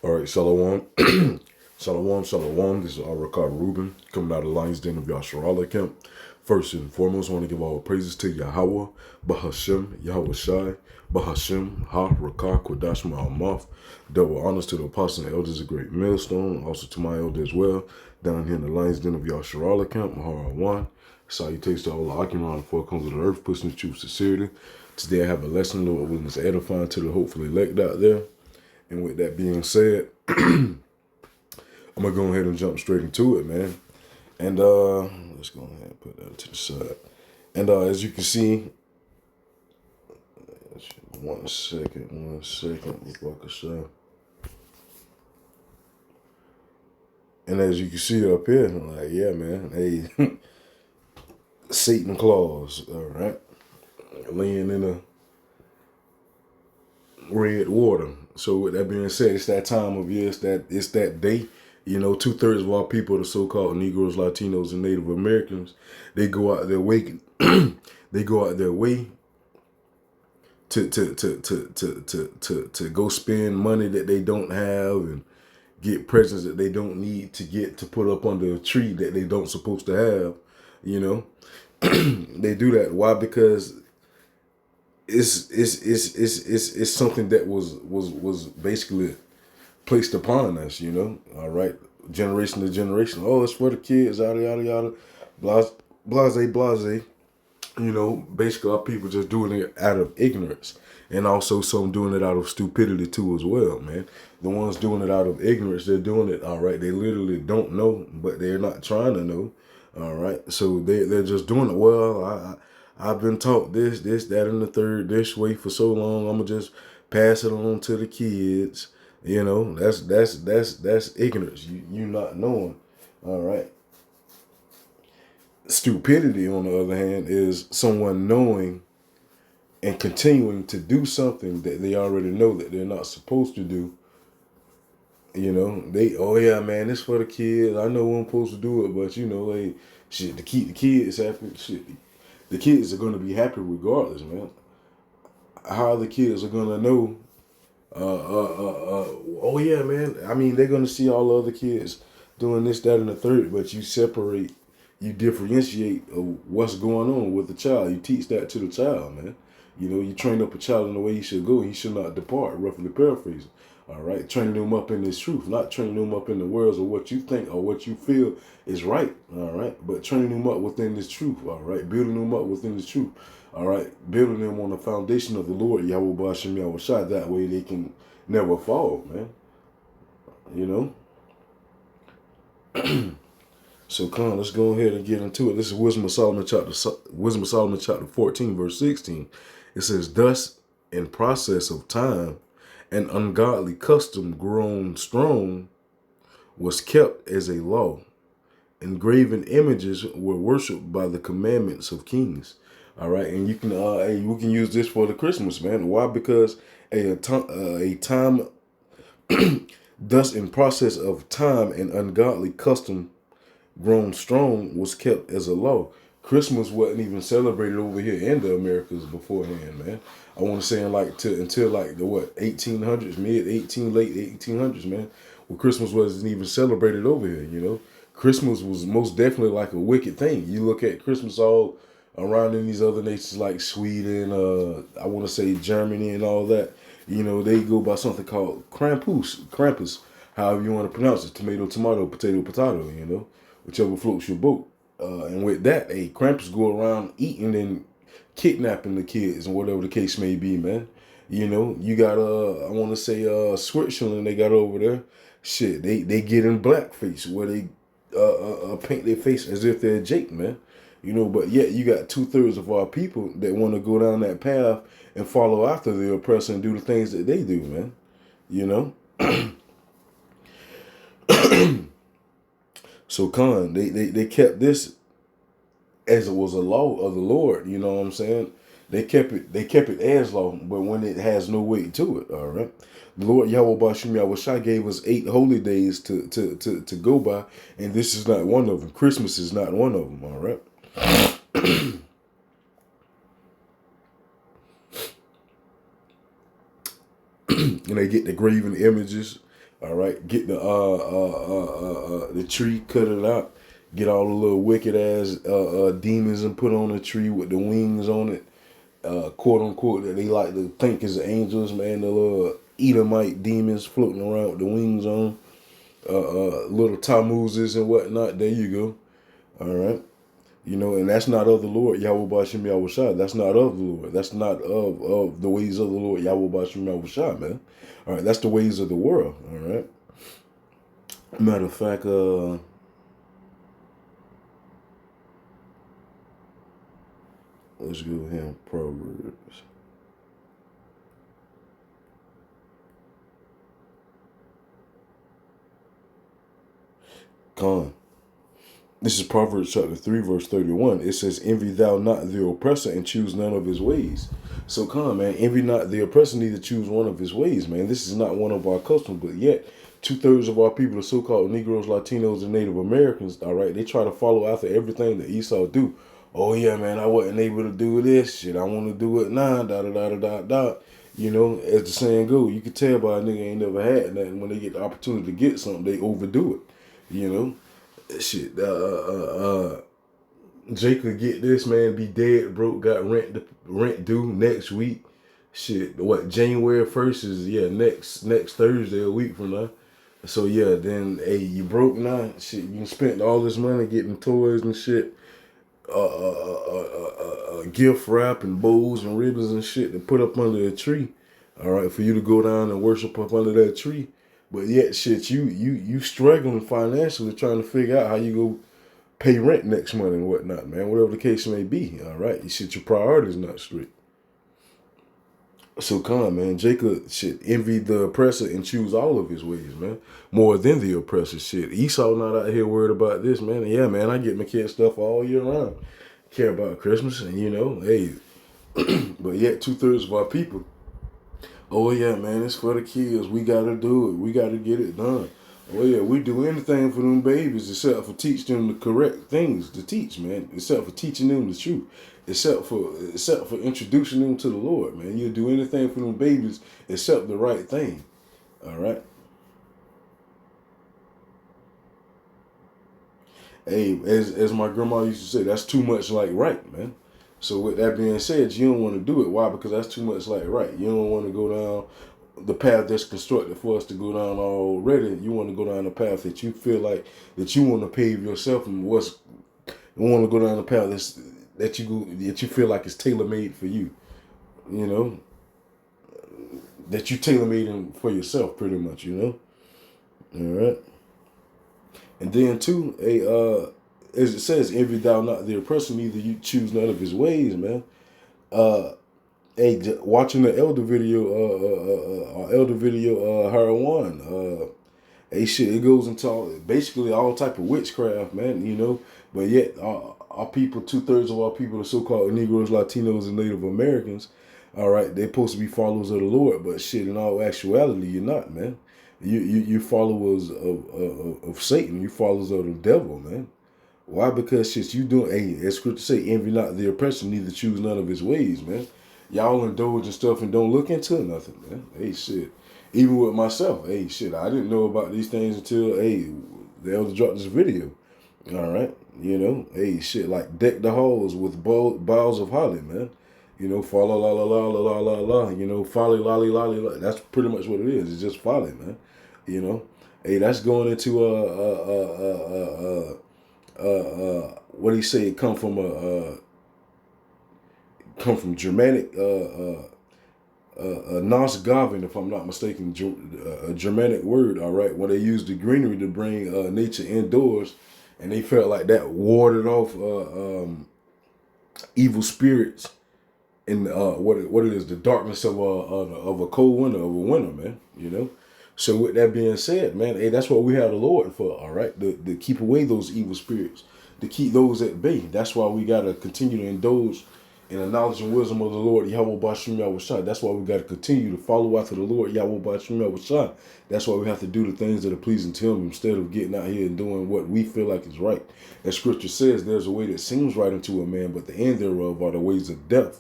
All right, Shalom. Shalom, Shalom. This is Arakar Rubin coming out of the Lion's Den of Yasharala camp. First and foremost, I want to give all praises to Yahweh, Bahashem, Yahweh Shai, Bahashem, Ha, Rakah, Kodash, Ma'amath. Double honors to the apostles and elders of Great Millstone, also to my elder as well, down here in the Lion's Den of Yasharala camp, Mahara One. Salutations to all the Akim the four corners of the earth, pushing the truth sincerely. Today I have a lesson, Lord willing, is edifying to the hopefully elect out there. And with that being said, I'm gonna go ahead and jump straight into it, man. And let's go ahead and put that to the side. And as you can see, one second, before I can show. And as you can see up here, like, yeah, man, hey, Satan claws, all right, laying in the red water. So with that being said, it's that time of year, it's that day. You know, 2/3 of our people, the so-called Negroes, Latinos, and Native Americans, they go out their way. They go out their way to go spend money that they don't have and get presents that they don't need to get to put up under a tree that they don't supposed to have. You know, they do that. Why? Because it's something that was basically placed upon us, you know. All right, generation to generation. Oh, it's for the kids, yada yada yada, blase blase. You know, basically our people just doing it out of ignorance, and also some doing it out of stupidity too as well, man. The ones doing it out of ignorance, they're doing it, all right. They literally don't know, but they're not trying to know, all right. So they're just doing it. Well, I've been taught this, that, and the third this way for so long. I'm gonna just pass it on to the kids. You know, that's ignorance. You not knowing, all right. Stupidity, on the other hand, is someone knowing and continuing to do something that they already know that they're not supposed to do. You know, oh yeah, man, it's for the kids. I know I'm supposed to do it, but you know, hey, shit, to keep the kids happy, shit, the kids are going to be happy regardless, man. How the kids are going to know, oh yeah, man, I mean, they're going to see all the other kids doing this, that, and the third, but you differentiate what's going on with the child. You teach that to the child, man. You know, you train up a child in the way he should go. He should not depart, roughly paraphrasing. All right, training them up in this truth, not training them up in the worlds of what you think or what you feel is right. All right, but training them up within this truth. All right, building them up within this truth. All right, building them on the foundation of the Lord, Yahweh Bashem Yahweh Shai. That way they can never fall, man. You know. So come on, let's go ahead and get into it. This is Wisdom of Solomon chapter 14, verse 16. It says, "Thus, in process of time, an ungodly custom grown strong was kept as a law. Engraven images were worshipped by the commandments of kings." All right, and you can we can use this for the Christmas, man. Why? Because a time thus in process of time, an ungodly custom grown strong was kept as a law. Christmas wasn't even celebrated over here in the Americas beforehand, man. I want to say until like the 1800s, late 1800s, man. Well, Christmas wasn't even celebrated over here, you know. Christmas was most definitely like a wicked thing. You look at Christmas all around in these other nations like Sweden, I want to say Germany and all that. You know, they go by something called Krampus, however you want to pronounce it, tomato, potato, you know, whichever floats your boat. And with that, Krampus go around eating and kidnapping the kids and whatever the case may be, man. You know, you got, I want to say, Switzerland they got over there. Shit, they get in blackface where they paint their face as if they're Jake, man. You know, but yet you got 2/3 of our people that want to go down that path and follow after the oppressor and do the things that they do, man. You know? So Khan, they kept this as it was a law of the Lord, you know what I'm saying? They kept it as law, but when it has no weight to it, all right. The Lord Yahweh Bashem Yahweh Shai gave us 8 holy days to go by, and this is not one of them. Christmas is not one of them, all right. and they get the graven images. All right, get the tree, cut it out, get all the little wicked ass demons and put on the tree with the wings on it, quote unquote, that they like to think is angels, man. The little Edomite demons floating around with the wings on, little Tammuzes and whatnot. There you go. All right. You know, and that's not of the Lord, Yahweh Bashim Yahushua. That's not of the Lord. That's not of the ways of the Lord, Yahweh Bashim Yahushua, man. All right, that's the ways of the world, all right? Matter of fact, let's go here in Proverbs. Con. This is Proverbs chapter 3, verse 31. It says, envy thou not the oppressor and choose none of his ways. So come, man, envy not the oppressor, neither choose one of his ways, man. This is not one of our customs, but yet 2/3 of our people, the so-called Negroes, Latinos, and Native Americans, all right, they try to follow after everything that Esau do. Oh, yeah, man, I wasn't able to do this shit. I want to do it now, da-da-da-da-da-da. You know, as the saying go, you can tell by a nigga ain't never had nothing. When they get the opportunity to get something, they overdo it, you know. Shit, Jake could get this, man, be dead broke, got rent due next week. Shit, what, January 1st is, yeah, next Thursday, a week from now. So yeah, then hey, you broke now. Shit, you spent all this money getting toys and shit, gift wrap and bows and ribbons and shit to put up under a tree. All right, for you to go down and worship up under that tree. But yet, shit, you struggling financially trying to figure out how you go pay rent next month and whatnot, man. Whatever the case may be, all right. Shit, your priorities not straight. So come on, man. Jacob shit envy the oppressor and choose all of his ways, man. More than the oppressor, shit. Esau not out here worried about this, man. Yeah, man. I get my kids stuff all year round. Care about Christmas, and you know, hey. But yet 2/3 of our people. Oh yeah, man, it's for the kids. We gotta do it. We gotta get it done. Oh yeah, we do anything for them babies except for teach them the correct things to teach, man. Except for teaching them the truth. Except for introducing them to the Lord, man. You'll do anything for them babies except the right thing. All right. Hey, as my grandma used to say, that's too much like right, man. So with that being said, you don't want to do it. Why? Because that's too much like right. You don't want to go down the path that's constructed for us to go down already. You want to go down the path that you feel like that you want to pave yourself, and you want to go down the path that you feel like is tailor made for you. You know, that you tailor made for yourself, pretty much. You know, all right. And then too, as it says, envy thou not the oppressor, neither you choose none of his ways, man. Hey, watching the elder video, Harawan, hey, shit, it goes into basically all type of witchcraft, man, you know. But yet, our people, 2/3 of our people, the so-called Negroes, Latinos, and Native Americans, all right, they're supposed to be followers of the Lord, but shit, in all actuality, you're not, man. You followers of Satan. You followers of the devil, man. Why? Because shit, you doing. Hey, as scripture say, envy not the oppressor, neither choose none of his ways, man. Y'all indulge and stuff and don't look into nothing, man. Hey, shit. Even with myself, hey, shit, I didn't know about these things until the elder dropped this video. All right, you know, hey, shit, like deck the halls with boughs of holly, man. You know, follow la la la la la la la. You know, folly lolly lolly. That's pretty much what it is. It's just folly, man. You know, hey, that's going into what do you say? Come from Germanic Nos Gavin, if I'm not mistaken, a Germanic word. All right, when they used the greenery to bring nature indoors, and they felt like that warded off evil spirits in what it is, the darkness of a cold winter, man. You know. So with that being said, man, hey, that's what we have the Lord for, all right? To keep away those evil spirits, to keep those at bay. That's why we got to continue to indulge in the knowledge and wisdom of the Lord, Yahweh Bashim Yahushua. That's why we got to continue to follow after the Lord, Yahweh Bashim Yahushua. That's why we have to do the things that are pleasing to Him instead of getting out here and doing what we feel like is right. As Scripture says, there's a way that seems right unto a man, but the end thereof are the ways of death,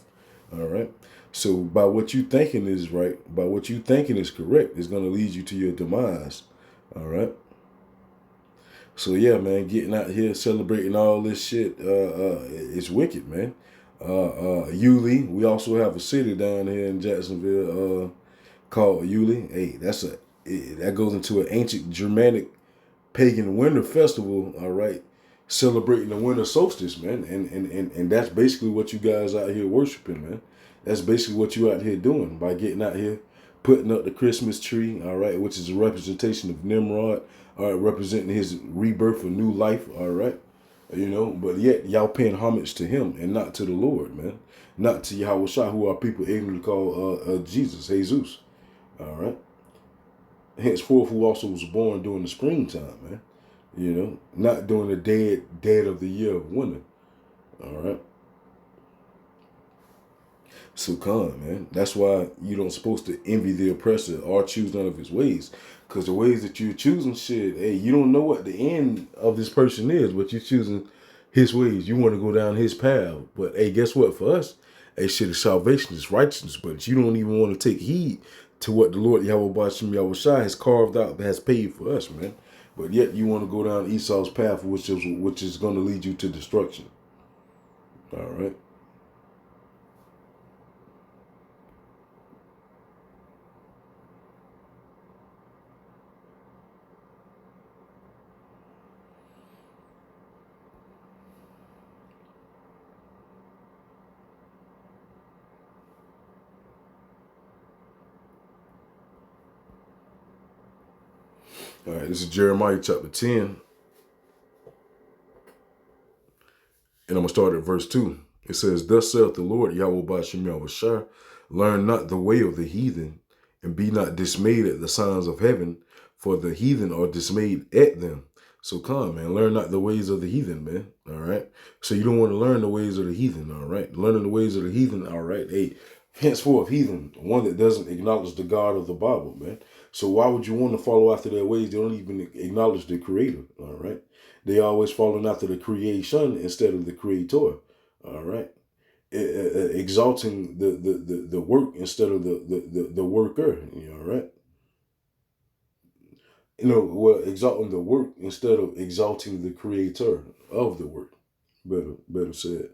all right? So by what you thinking is right, by what you thinking is correct, is going to lead you to your demise. All right. So yeah, man, getting out here celebrating all this shit, it's wicked, man. Yulee. We also have a city down here in Jacksonville called Yulee. Hey, that goes into an ancient Germanic pagan winter festival. All right, celebrating the winter solstice, man, and that's basically what you guys out here worshiping, man. That's basically what you out here doing by getting out here, putting up the Christmas tree, all right, which is a representation of Nimrod, all right, representing his rebirth of new life, all right, but yet y'all paying homage to him and not to the Lord, man, not to Yahweh Shah, who our people ignorantly call Jesus, all right. Henceforth, who also was born during the springtime, man. Not during the dead of the year of winter. All right. So come, man. That's why you don't supposed to envy the oppressor or choose none of his ways. Because the ways that you're choosing shit, hey, you don't know what the end of this person is, but you're choosing his ways. You want to go down his path. But hey, guess what? For us, hey, shit is salvation, is righteousness, but you don't even want to take heed to what the Lord Yahweh Bashim Yahweh Shai has carved out, has paid for us, man. But yet you want to go down Esau's path, which is going to lead you to destruction. All right. All right. This is Jeremiah chapter 10. And I'm going to start at verse 2. It says, Thus saith the Lord, Yahweh Bashim Yahweh Shai, learn not the way of the heathen, and be not dismayed at the signs of heaven, for the heathen are dismayed at them. So come, man, learn not the ways of the heathen, man. All right. So you don't want to learn the ways of the heathen, all right? Learning the ways of the heathen, all right. Hey, henceforth, heathen, one that doesn't acknowledge the God of the Bible, man. So why would you want to follow after their ways? They don't even acknowledge the Creator, all right? They always following after the creation instead of the creator. All right. Exalting the work instead of the worker. All right. Exalting the work instead of exalting the creator of the work. Better said.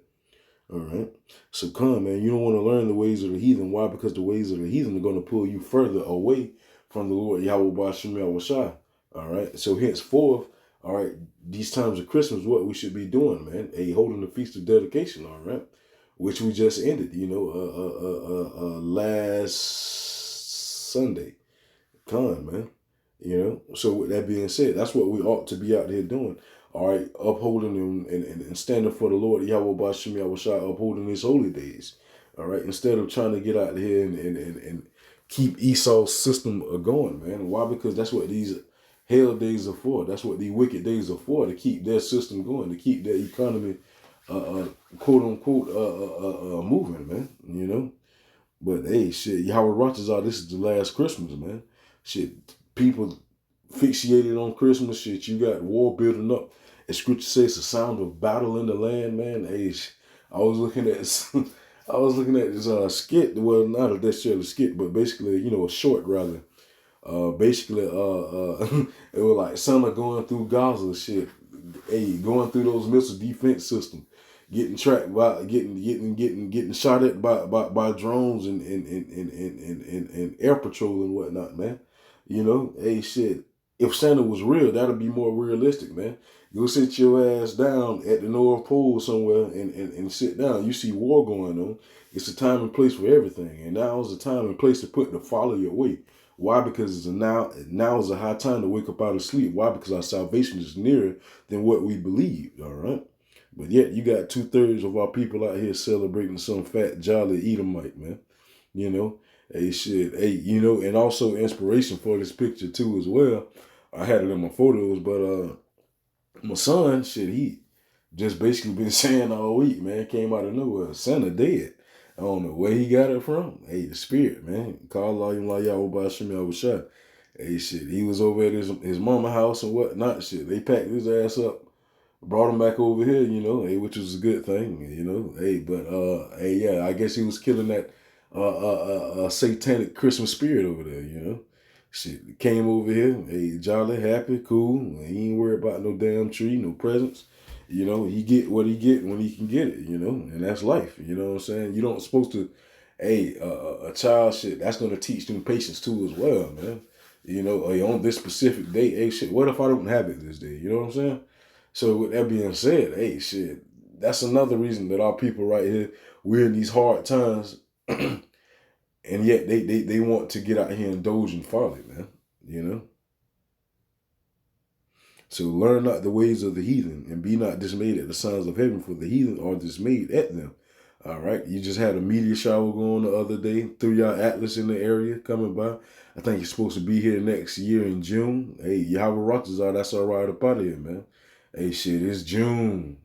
All right. So come, man. You don't want to learn the ways of the heathen. Why? Because the ways of the heathen are going to pull you further away from the Lord Yahweh Bashim Yahweh Shai. All right. So henceforth, all right, these times of Christmas, what we should be doing, man, holding the feast of dedication, all right, which we just ended, last Sunday. Come, man. So with that being said, that's what we ought to be out here doing. All right, upholding and standing for the Lord Yahweh Bashim Yahweh Shai, upholding his holy days. All right, instead of trying to get out here and keep Esau's system going, man. Why? Because that's what these hell days are for. That's what these wicked days are for, to keep their system going, to keep their economy, quote unquote, moving, man. But hey, shit, Yahweh Ratazar, this is the last Christmas, man. Shit, people fixated on Christmas. Shit, you got war building up. As Scripture says, it's a sound of battle in the land, man. Hey, I was looking at this skit. Well, not necessarily a skit, but basically, a short rather. Basically, it was like Summer going through Gaza shit. Hey, going through those missile defense systems, getting tracked by getting shot at by drones and air patrol and whatnot, man. Hey, shit. If Santa was real, that'd be more realistic, man. Go sit your ass down at the North Pole somewhere and sit down. You see war going on. It's a time and place for everything. And now is the time and place to put to follow your way. Why? Because now is a high time to wake up out of sleep. Why? Because our salvation is nearer than what we believe. All right. But yet you got 2/3 of our people out here celebrating some fat, jolly Edomite, man. Hey, shit. Hey, and also inspiration for this picture too as well. I had it in my photos, but my son, shit, he just basically been saying all week, man, came out of nowhere. Santa dead. I don't know where he got it from. Hey, the spirit, man. Call Allah Yahweh Bashim Yahweh Shai. Hey, shit, he was over at his mama house and whatnot, shit. They packed his ass up, brought him back over here, hey, which was a good thing, hey, but, hey, yeah, I guess he was killing that a satanic Christmas spirit over there, you know. Shit, came over here, hey, jolly, happy, cool. He ain't worried about no damn tree, no presents. You know, he get what he get when he can get it, you know, and that's life. You know what I'm saying? You don't supposed to, hey, a child shit, that's going to teach them patience too as well, man. You know, hey, on this specific day, hey, shit, what if I don't have it this day? You know what I'm saying? So with that being said, hey, shit, that's another reason that our people right here, we're in these hard times. And yet they want to get out here and indulge in folly, man. You know? So learn not the ways of the heathen, and be not dismayed at the signs of heaven, for the heathen are dismayed at them. All right. You just had a meteor shower going the other day. Threw y'all Atlas in the area coming by. I think you're supposed to be here next year in June. Hey, Yahweh Rockers are, that's all right up out of here, man. Hey, shit, it's June.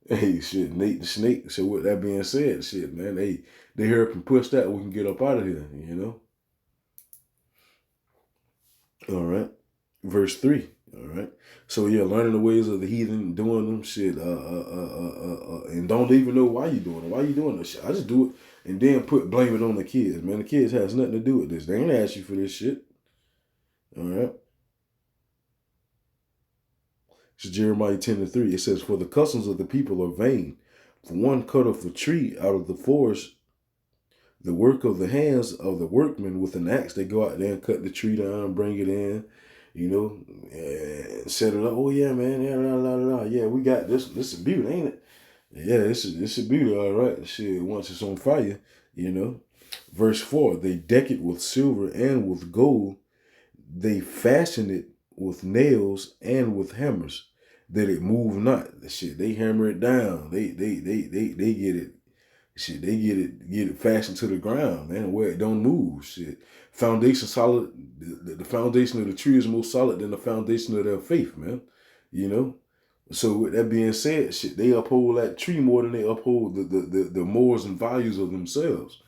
Hey, shit, Nate the Snake. So with that being said, shit, man, they hear up and push that, we can get up out of here, you know? All right. Verse 3. All right. So yeah, learning the ways of the heathen, doing them shit, and don't even know why you doing it. Why you doing this shit? I just do it and then blame it on the kids, man. The kids has nothing to do with this. They ain't ask you for this shit. All right. It's Jeremiah 10:3. It says, "For the customs of the people are vain. For one cut off a tree out of the forest, the work of the hands of the workmen with an axe, they go out there and cut the tree down, bring it in, you know, and set it up. Oh yeah, man, yeah, la, la, la, la. Yeah, we got this. This is beauty, ain't it? Yeah, this is beauty, all right. Shit, once it's on fire, you know. Verse 4, they deck it with silver and with gold. They fashion it with nails and with hammers, that it move not. The shit, they hammer it down. They get it. Shit, they get it fastened to the ground, man, where it don't move. Shit, foundation solid. The foundation of the tree is more solid than the foundation of their faith, man. You know. So with that being said, shit, they uphold that tree more than they uphold the morals and values of themselves.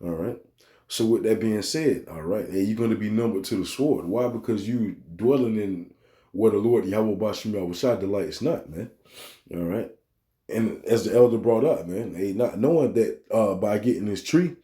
All right. So with that being said, all right, hey, you're going to be numbered to the sword. Why? Because you dwelling in where the Lord Yahweh Bashim Yahweh delights not, man. All right. And as the elder brought up, man, hey, not knowing that by getting this tree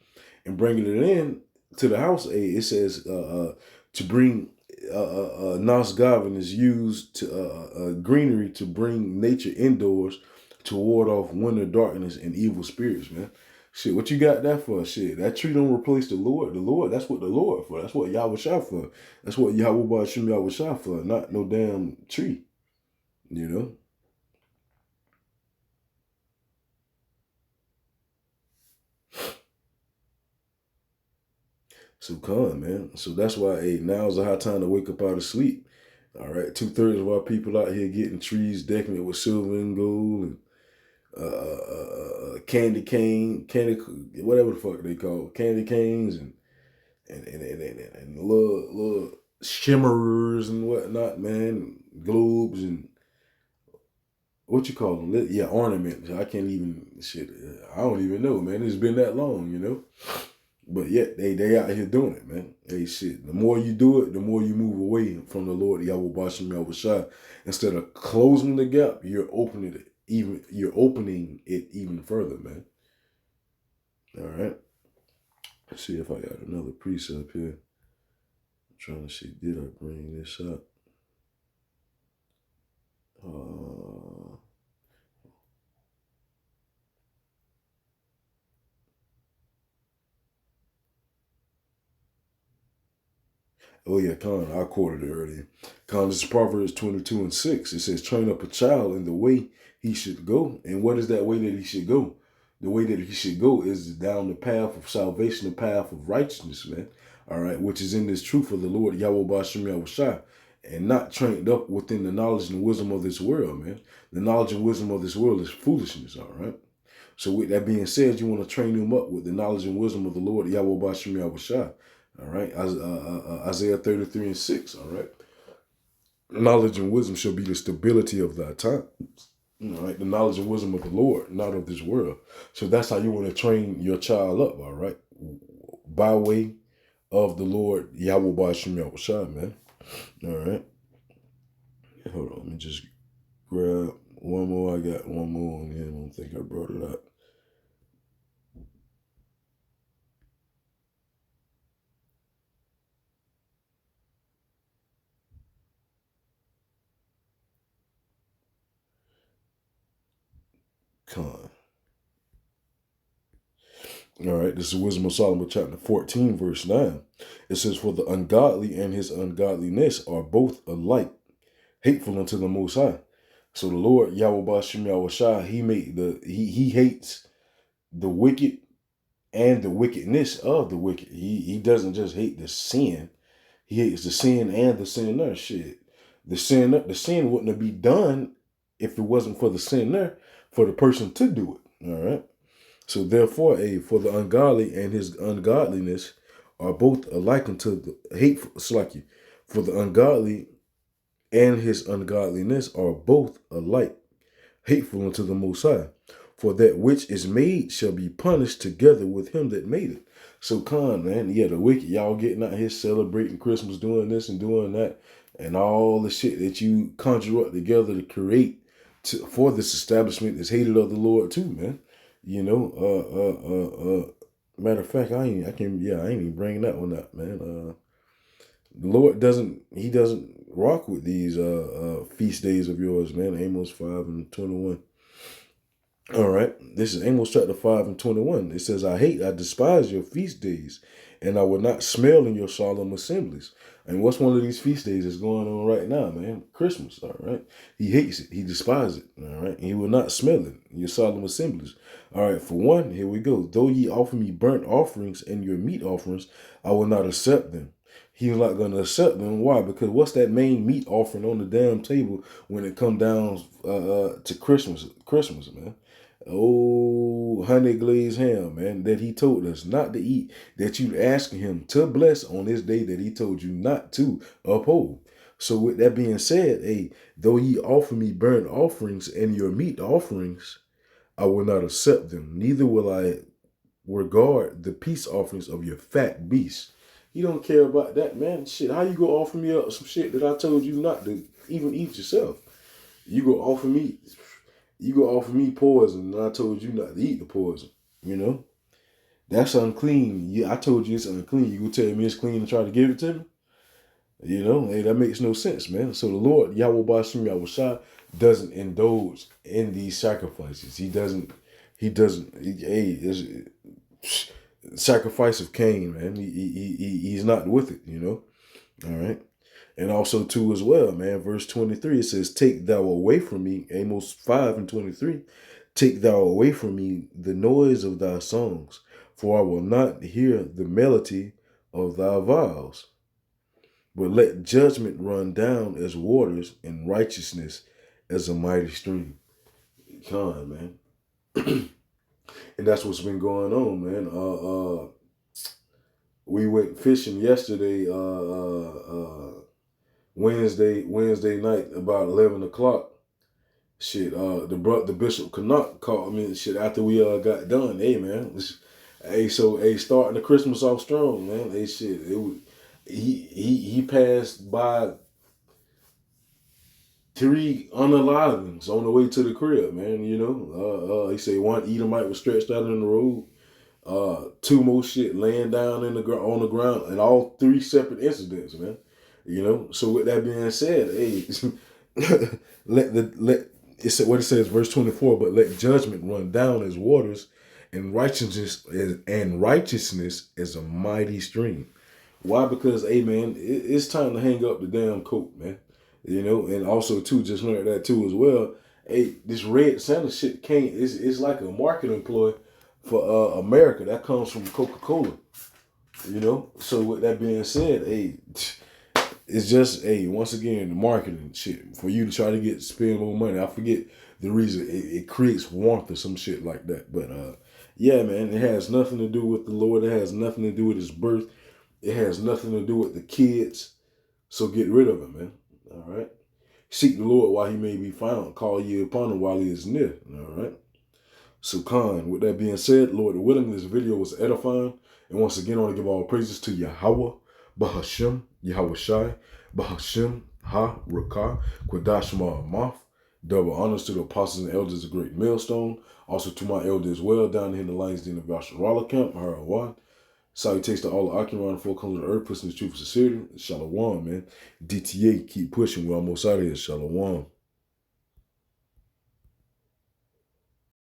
and bringing it in to the house, hey, it says to bring Nas Gavin is used to greenery to bring nature indoors to ward off winter darkness and evil spirits, man. Shit, what you got that for? Shit, that tree don't replace the Lord. The Lord, that's what the Lord for. That's what Yahweh Shah for. That's what Yahweh Bashim Yahweh Shah for, not no damn tree, you know? So come, man. So that's why, hey, now's a high time to wake up out of sleep. All right, 2/3 of our people out here getting trees, decking it with silver and gold, and candy cane, whatever the fuck they call it, candy canes, and little shimmerers and whatnot, man, globes and what you call them? Yeah, ornaments. I can't even shit. I don't even know, man. It's been that long, you know. But yet they out here doing it, man. Hey, shit. The more you do it, the more you move away from the Lord Yahweh Bashim Yahweh Shai. Instead of closing the gap, you're opening it even further, man. All right. Let's see if I got another precept here. I'm trying to see, did I bring this up? Oh yeah, Con, I quoted it earlier. Con, this is Proverbs 22:6. It says, train up a child in the way he should go. And what is that way that he should go? The way that he should go is down the path of salvation, the path of righteousness, man. All right, which is in this truth of the Lord Yahweh Bashim Yahweh Shai, and not trained up within the knowledge and wisdom of this world, man. The knowledge and wisdom of this world is foolishness, all right? So with that being said, you want to train him up with the knowledge and wisdom of the Lord Yahweh Bashim Yahweh Shai. All right, Isaiah 33:6. All right, knowledge and wisdom shall be the stability of thy times. All right, the knowledge and wisdom of the Lord, not of this world. So that's how you want to train your child up. All right, by way of the Lord Yahweh Bashim Yahweh Shai, man. All right, hold on, let me just grab one more. I got one more on here. I don't think I brought it up. Con. All right, this is Wisdom of Solomon chapter 14, verse 9. It says, for the ungodly and his ungodliness are both alike, hateful unto the Most High. So the Lord, Yahweh Bashem Yahweh Shai, he hates the wicked and the wickedness of the wicked. He doesn't just hate the sin. He hates the sin and the sinner. Shit. The sin wouldn't be done if it wasn't for the sinner, for the person to do it. All right. So therefore, for the ungodly and his ungodliness are both alike unto the hateful. It's like you. For the ungodly and his ungodliness are both alike, hateful unto the Most High. For that which is made shall be punished together with him that made it. So man, yeah, the wicked, y'all getting out here celebrating Christmas, doing this and doing that, and all the shit that you conjure up together to create for this establishment is hated of the Lord too, man. You know, matter of fact, I ain't even bringing that one up, man. The Lord doesn't rock with these feast days of yours, man. Amos 5:21. All right, this is Amos chapter 5:21. It says, I despise your feast days, and I will not smell in your solemn assemblies. And what's one of these feast days that's going on right now, man? Christmas, all right? He hates it. He despises it, all right? He will not smell it in your solemn assemblies. All right, for one, here we go. Though ye offer me burnt offerings and your meat offerings, I will not accept them. He's not going to accept them. Why? Because what's that main meat offering on the damn table when it come down to Christmas, man? Oh, honey glazed ham, man, that he told us not to eat, that you asking him to bless on this day that he told you not to uphold. So with that being said, though ye offer me burnt offerings and your meat offerings, I will not accept them. Neither will I regard the peace offerings of your fat beasts. You don't care about that, man. Shit, how you go offer me up some shit that I told you not to even eat yourself? You go offer me poison, and I told you not to eat the poison. You know? That's unclean. Yeah, I told you it's unclean. You gonna tell me it's clean and try to give it to me? You know, that makes no sense, man. So the Lord, Yahweh Bashem Yahweh Shai, doesn't indulge in these sacrifices. Sacrifice of Cain, man. He's not with it, you know? All right. And also too as well, man, verse 23, it says, take thou away from me, Amos 5:23, take thou away from me the noise of thy songs, for I will not hear the melody of thy vows. But let judgment run down as waters and righteousness as a mighty stream. Come on, man. And that's what's been going on, man. We went fishing yesterday, Wednesday night about 11 o'clock. Shit, the Bishop Canuck called me shit after we got done. Hey, man, starting the Christmas off strong, man. Hey, shit, he passed by 3 unalivings on the way to the crib, man. You know, he said one Edomite was stretched out in the road. 2 more shit laying down on the ground, and all 3 separate incidents, man. You know, so with that being said, what it says, verse 24, but let judgment run down as waters, and righteousness as a mighty stream. Why? Because, man, it's time to hang up the damn coat, man. You know, and also too, just learned that too as well. This red Santa shit it's like a marketing ploy for America. That comes from Coca-Cola. You know, so with that being said, it's just once again the marketing shit for you to try to spend more money. I forget the reason. It creates warmth or some shit like that. But yeah, man, it has nothing to do with the Lord. It has nothing to do with his birth. It has nothing to do with the kids. So get rid of it, man. All right. Seek the Lord while he may be found. Call ye upon him while he is near. All right. So with that being said, Lord willing, this video was edifying. And once again, I want to give all praises to Yahweh, Bahashem, Yahweh Shai, Bahashem, Ha, Rakah, Quadash Ma'amath. Double honors to the apostles and elders of Great Millstone. Also to my elder as well, down here in the Lions Den of Yasharala Camp, Harawan. Salutations to all the Achiron, 4 colors of the earth, pushing the truth for sincerity. Shalom, man. DTA, keep pushing. We're almost out of here. Shalom.